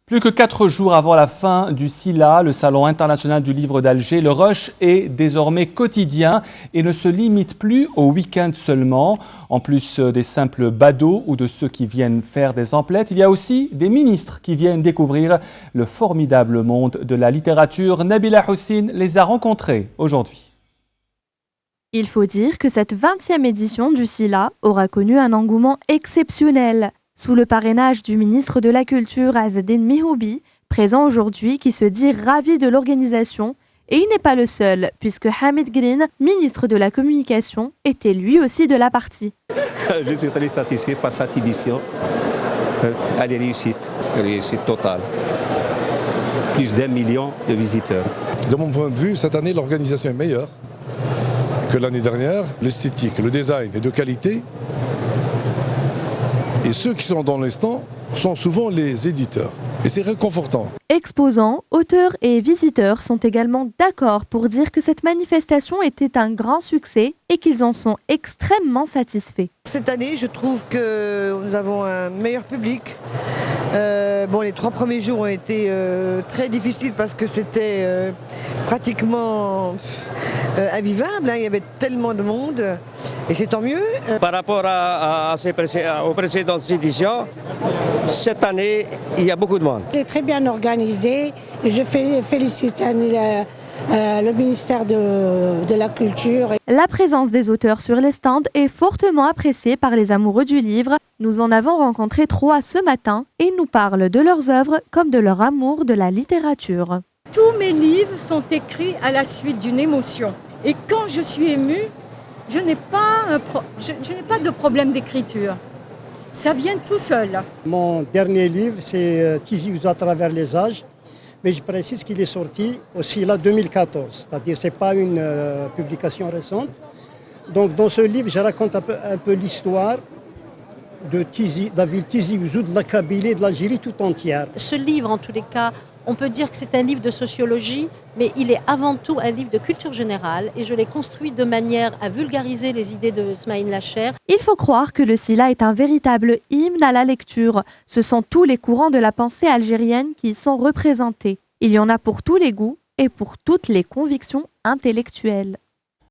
Plus que 4 jours avant la fin du SILA, le Salon international du livre d'Alger, le rush est désormais quotidien et ne se limite plus au week-end seulement. En plus des simples badauds ou de ceux qui viennent faire des emplettes, il y a aussi des ministres qui viennent découvrir le formidable monde de la littérature. Nabila Houssine les a rencontrés aujourd'hui. Il faut dire que cette 20e édition du SILA aura connu un engouement exceptionnel. Sous le parrainage du ministre de la Culture Azzedine Mihoubi, présent aujourd'hui, qui se dit ravi de l'organisation. Et il n'est pas le seul, puisque Hamid Green, ministre de la Communication, était lui aussi de la partie. Je suis très satisfait par cette édition. Elle est réussite totale. Plus d'1 million de visiteurs. De mon point de vue, cette année, l'organisation est meilleure que l'année dernière. L'esthétique, le design est de qualité. Et ceux qui sont dans les stands sont souvent les éditeurs. Et c'est réconfortant. Exposants, auteurs et visiteurs sont également d'accord pour dire que cette manifestation était un grand succès et qu'ils en sont extrêmement satisfaits. Cette année, je trouve que nous avons un meilleur public. Les 3 premiers jours ont été très difficiles parce que c'était pratiquement invivable. Il y avait tellement de monde et c'est tant mieux. Par rapport aux précédentes éditions, cette année, il y a beaucoup de monde. C'est très bien organisé et je félicite le ministère de la Culture. La présence des auteurs sur les stands est fortement appréciée par les amoureux du livre. Nous en avons rencontré 3 ce matin et ils nous parlent de leurs œuvres comme de leur amour de la littérature. Tous mes livres sont écrits à la suite d'une émotion. Et quand je suis émue, je n'ai pas de problème d'écriture. Ça vient tout seul. Mon dernier livre, c'est Tizi Ouzou à travers les âges. Mais je précise qu'il est sorti au SILA 2014, c'est-à-dire que ce n'est pas une publication récente. Donc dans ce livre, je raconte un peu l'histoire de la ville Tizi Ouzou, de la Kabylie et de l'Algérie tout entière. Ce livre, en tous les cas, on peut dire que c'est un livre de sociologie, mais il est avant tout un livre de culture générale et je l'ai construit de manière à vulgariser les idées de Smaïn Lacher. Il faut croire que le SILA est un véritable hymne à la lecture. Ce sont tous les courants de la pensée algérienne qui y sont représentés. Il y en a pour tous les goûts et pour toutes les convictions intellectuelles.